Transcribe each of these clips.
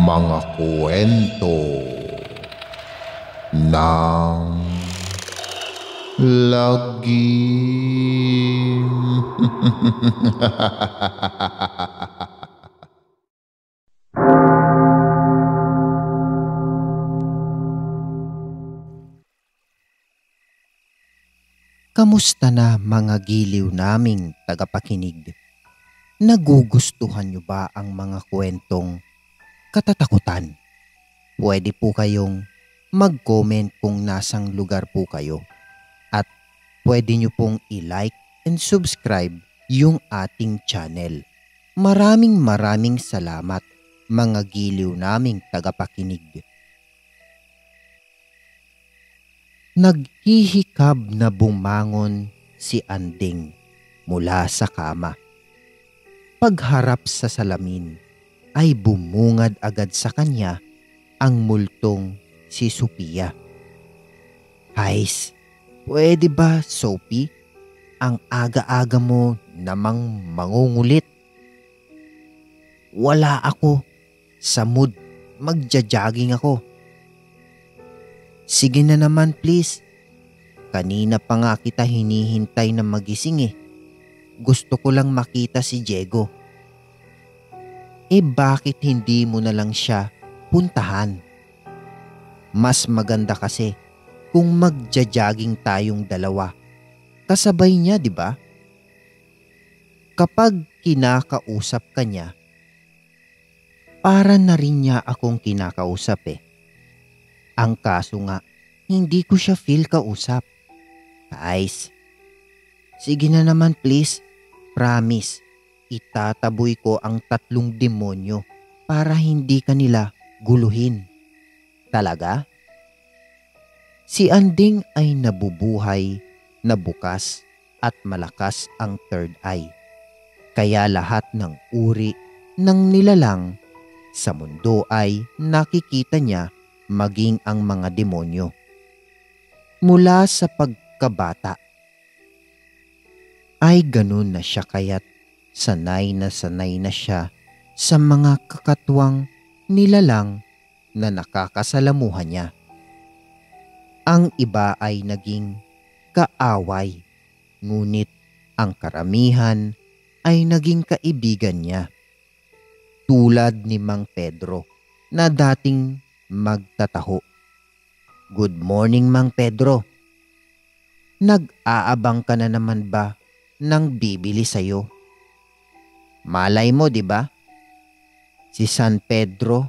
Mga kwento ng lagim. Kamusta na mga giliw naming tagapakinig? Nagugustuhan nyo ba ang mga kwentong katatakutan? Pwede po kayong mag-comment kung nasang lugar po kayo. At pwede nyo pong i-like and subscribe yung ating channel. Maraming salamat mga giliw naming tagapakinig. Naghihikab na bumangon si Anding mula sa kama. Pagharap sa salamin ay bumungad agad sa kanya ang multong si Sophia. Hais, pwede ba Sophie? Ang aga-aga mo namang mangungulit. Wala ako sa mood, magja-jogging ako. Sige na naman please. Kanina pa nga kita hinihintay na magising eh. Gusto ko lang makita si Diego. Bakit hindi mo na lang siya puntahan? Mas maganda kasi kung magja-jogging tayong dalawa. Kasabay niya, di ba? Kapag kinakausap ka niya, para na rin niya akong kinakausap eh. Ang kaso nga, hindi ko siya feel kausap. Guys, sige na naman please. Promise, itataboy ko ang 3 demonyo para hindi kanila guluhin. Talaga? Si Anding ay nabubuhay, nabukas at malakas ang third eye. Kaya lahat ng uri ng nilalang sa mundo ay nakikita niya, maging ang mga demonyo. Mula sa pagkabata ay ganun na siya, kaya't sanay na siya sa mga kakatwang nilalang na nakakasalamuhan niya. Ang iba ay naging kaaway, ngunit ang karamihan ay naging kaibigan niya. Tulad ni Mang Pedro na dating magtataho. Good morning Mang Pedro. Nag-aabang ka na naman ba ng bibili sa'yo? Malay mo, di ba? Si San Pedro,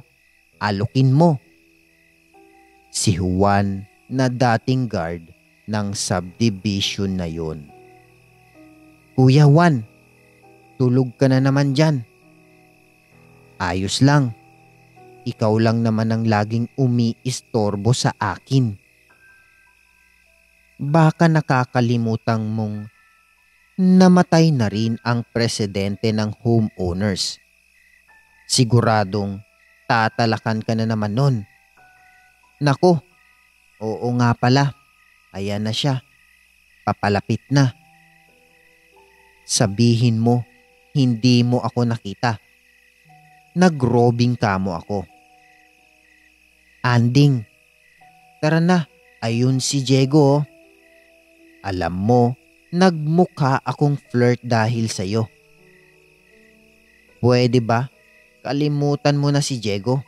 alukin mo. Si Juan na dating guard ng subdivision na yon. Kuya Juan, tulog ka na naman dyan. Ayos lang. Ikaw lang naman ang laging umiistorbo sa akin. Baka nakakalimutan mong namatay na rin ang presidente ng homeowners. Siguradong tatalakan ka na naman nun. Nako, oo nga pala. Ayan na siya. Papalapit na. Sabihin mo, hindi mo ako nakita. Nagrobing ka mo ako. Anding, tara na, ayun si Diego. Alam mo, nagmukha akong flirt dahil sa'yo. Pwede ba? Kalimutan mo na si Diego.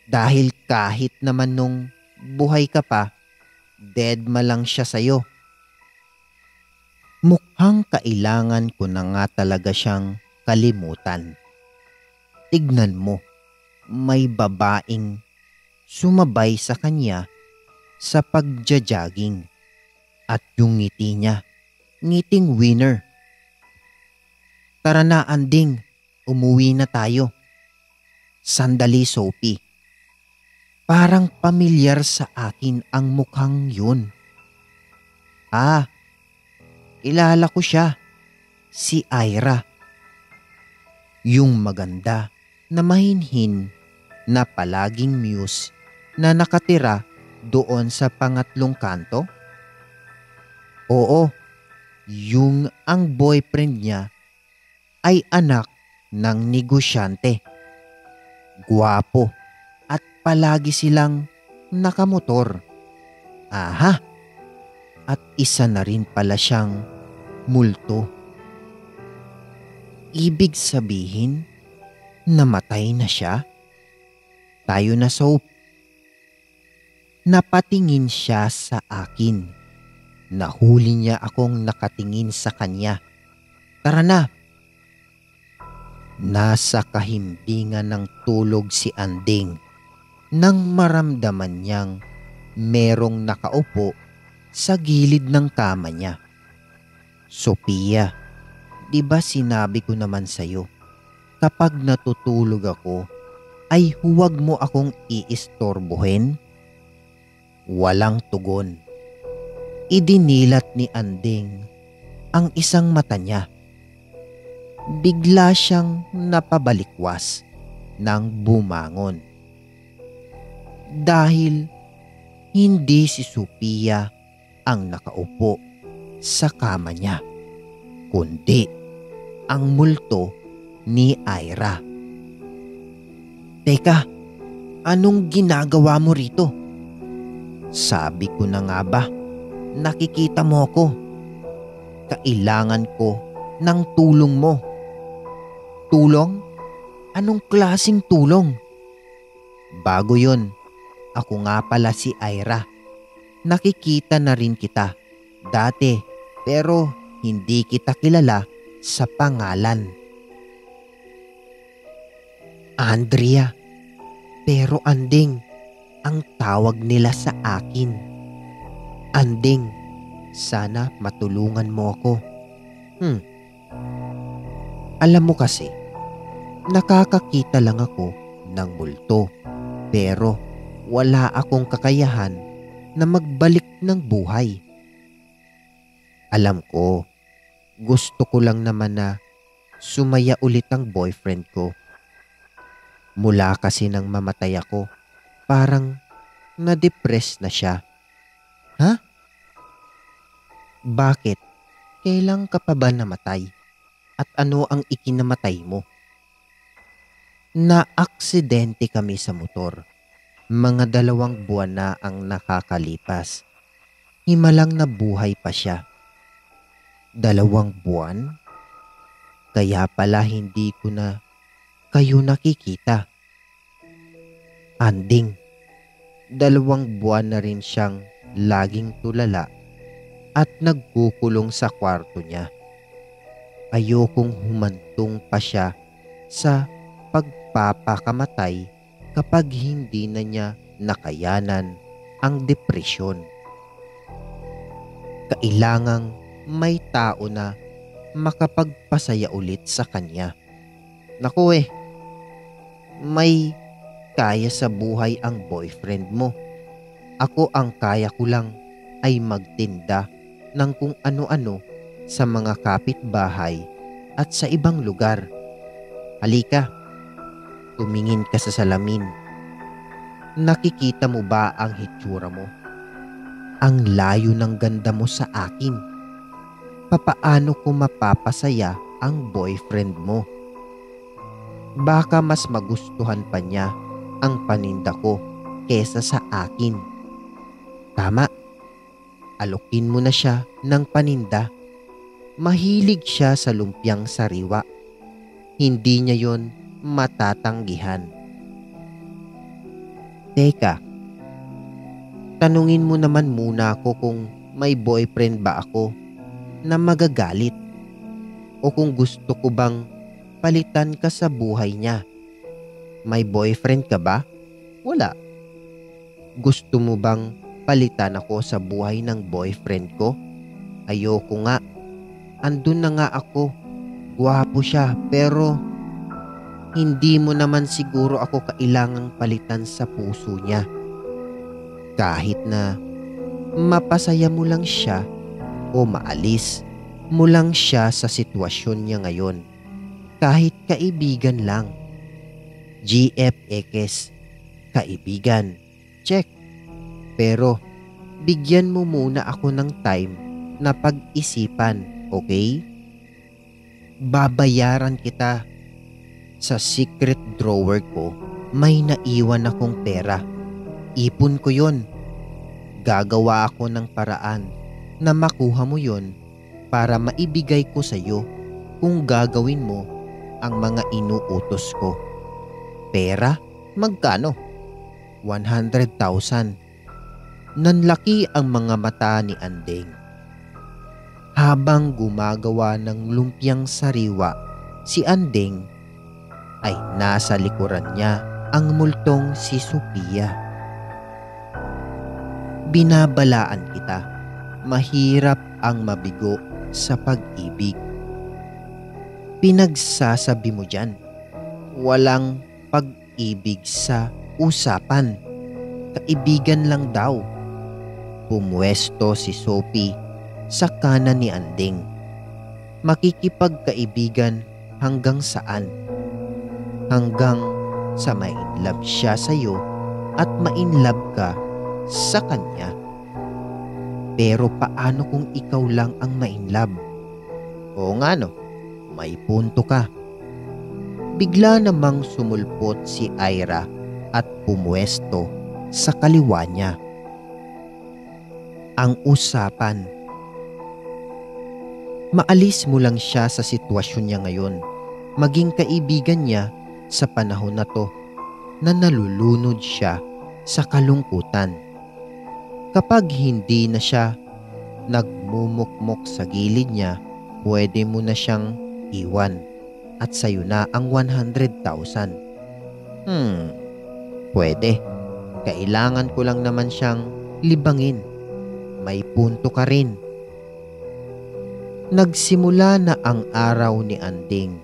Dahil kahit naman nung buhay ka pa, dead ma lang siya sa'yo. Mukhang kailangan ko na nga talaga siyang kalimutan. Tignan mo, may babaeng sumabay sa kanya sa pagja-jogging. At yung ngiti niya, ngiting winner. Tara na Anding, umuwi na tayo. Sandali Sophie. Parang pamilyar sa akin ang mukhang yun. Kilala ko siya. Si Ira. Yung maganda na mahinhin na palaging muse na nakatira doon sa pangatlong kanto? Oo, yung ang boyfriend niya ay anak ng negosyante. Gwapo at palagi silang nakamotor. Aha! At isa na rin pala siyang multo. Ibig sabihin, namatay na siya? Tayo na, Soap. Napatingin siya sa akin. Nahuli niya akong nakatingin sa kanya. Tara na! Nasa kahimbingan ng tulog si Anding nang maramdaman niyang merong nakaupo sa gilid ng kama niya. Sophia, di ba sinabi ko naman sa'yo, kapag natutulog ako, ay huwag mo akong iistorbohin? Walang tugon. Idinilat ni Anding ang isang mata niya. Bigla siyang napabalikwas nang bumangon. Dahil hindi si Sophia ang nakaupo sa kama niya, kundi ang multo ni Ira. Teka, anong ginagawa mo rito? Sabi ko na nga ba, nakikita mo ko. Kailangan ko ng tulong mo. Tulong? Anong klaseng tulong? Bago yon, ako nga pala si Ira. Nakikita na rin kita dati, pero hindi kita kilala sa pangalan. Andrea, pero Anding ang tawag nila sa akin. Anding, sana matulungan mo ako. Alam mo kasi, nakakakita lang ako ng multo, pero wala akong kakayahan na magbalik ng buhay. Alam ko, gusto ko lang naman na sumaya ulit ang boyfriend ko. Mula kasi nang mamatay ako, parang na-depress na siya. Ha? Bakit? Kailan ka pa ba namatay? At ano ang ikinamatay mo? Na-aksidente kami sa motor. Mga 2 buwan na ang nakakalipas. Himalang nabuhay pa siya. 2 buwan? Kaya pala hindi ko na kayo nakikita. Anding, 2 buwan na rin siyang laging tulala at nagkukulong sa kwarto niya. Ayokong humantong pa siya sa pagpapakamatay kapag hindi na niya nakayanan ang depresyon. Kailangang may tao na makapagpasaya ulit sa kanya. Naku may kaya sa buhay ang boyfriend mo. Ako ang kaya ko lang ay magtinda ng kung ano-ano sa mga kapitbahay at sa ibang lugar. Halika, tumingin ka sa salamin. Nakikita mo ba ang hitsura mo? Ang layo ng ganda mo sa akin. Papaano ko mapapasaya ang boyfriend mo? Baka mas magustuhan pa niya ang paninda ko kesa sa akin. Tama, alokin mo na siya ng paninda. Mahilig siya sa lumpiang sariwa. Hindi niya yon matatanggihan. Teka, tanungin mo naman muna ako kung may boyfriend ba ako na magagalit o kung gusto ko bang palitan ka sa buhay niya. May boyfriend ka ba? Wala. Gusto mo bang palitan ako sa buhay ng boyfriend ko? Ayoko nga. Andun na nga ako. Gwapo siya pero hindi mo naman siguro ako kailangang palitan sa puso niya. Kahit na mapasaya mo lang siya o maalis mo lang siya sa sitwasyon niya ngayon. Kahit kaibigan lang. GFX, kaibigan. Check. Pero bigyan mo muna ako ng time na pag-isipan, okay? Babayaran kita sa secret drawer ko may naiwan akong pera. Ipon ko yon. Gagawa ako ng paraan na makuha mo yon para maibigay ko sa iyo kung gagawin mo ang mga inuutos ko. Pera? Magkano? 100,000. Nanlaki ang mga mata ni Andeng. Habang gumagawa ng lumpiang sariwa, si Andeng ay nasa likuran niya ang multong si Sophia. Binabalaan kita, mahirap ang mabigo sa pag-ibig. Pinagsasabi mo dyan, walang pag-ibig sa usapan. Kaibigan lang daw. Pumwesto si Sophie sa kanan ni Andeng. Makikipagkaibigan hanggang saan? Hanggang sa ma-inlove siya sa iyo at ma-inlove ka sa kanya. Pero paano kung ikaw lang ang ma-inlove? Oo nga no, may punto ka. Bigla namang sumulpot si Ira at pumwesto sa kaliwa niya. Ang usapan. Maalis mo lang siya sa sitwasyon niya ngayon. Maging kaibigan niya sa panahon na to na nalulunod siya sa kalungkutan. Kapag hindi na siya nagmumukmok sa gilid niya, pwede mo na siyang iwan at sayo na ang 100,000. Pwede. Kailangan ko lang naman siyang libangin. May punto ka rin. Nagsimula na ang araw ni Andeng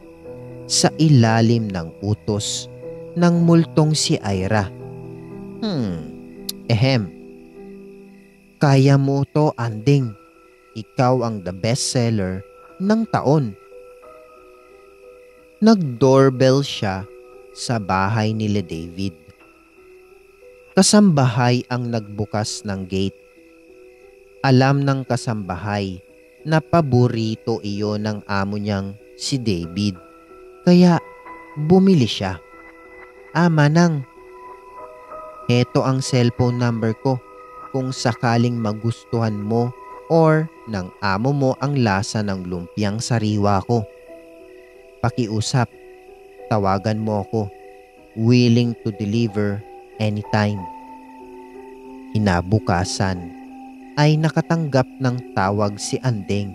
sa ilalim ng utos ng multong si Ira. Kaya mo to, Andeng. Ikaw ang the best seller ng taon. Nag-doorbell siya sa bahay nila David. Kasambahay ang nagbukas ng gate. Alam ng kasambahay na paborito iyon ng amo niyang si David. Kaya bumili siya. Manang, heto ang cellphone number ko kung sakaling magustuhan mo or ng amo mo ang lasa ng lumpiang sariwa ko. Pakiusap, tawagan mo ako. Willing to deliver anytime. Kinabukasan ay nakatanggap ng tawag si Andeng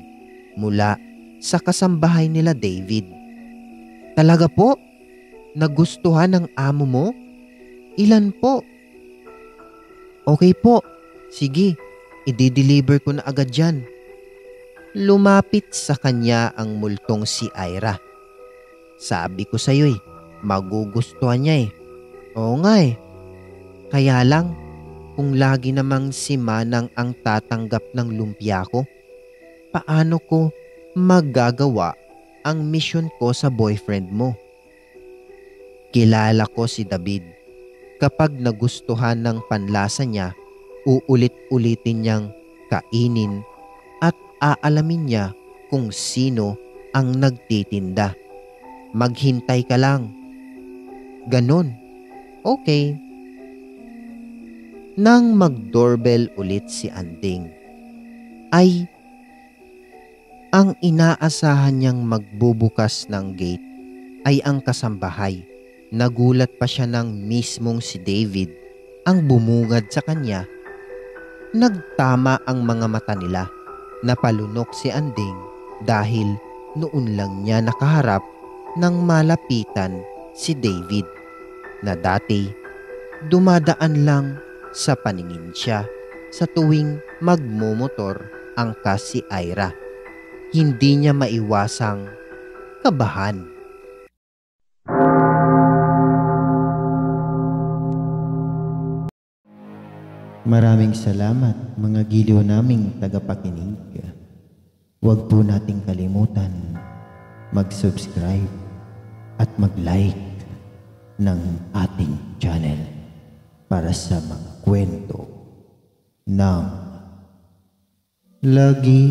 mula sa kasambahay nila David. Talaga po? Nagustuhan ng amo mo? Ilan po? Okay po. Sige, i-deliver ko na agad yan. Lumapit sa kanya ang multong si Ira. Sabi ko sa'yo magugustuhan niya Oo nga Kaya lang, kung lagi namang si Manang ang tatanggap ng lumpia ko, paano ko magagawa ang mission ko sa boyfriend mo? Kilala ko si David. Kapag nagustuhan ng panlasa niya, uulit-ulitin niyang kainin at aalamin niya kung sino ang nagtitinda. Maghintay ka lang. Ganon. Okay. Nang mag-doorbell ulit si Andeng, ay ang inaasahan niyang magbubukas ng gate ay ang kasambahay. Nagulat pa siya ng mismong si David ang bumungad sa kanya. Nagtama ang mga mata nila. Napalunok si Andeng dahil noon lang niya nakaharap ng malapitan si David na dati dumadaan lang sa paningin siya sa tuwing magmomotor ang si Ira. Hindi niya maiwasang kabahan. Maraming salamat mga giliw naming tagapakinig. Huwag po nating kalimutan mag-subscribe at mag-like ng ating channel para sa mga kwento ng lagi.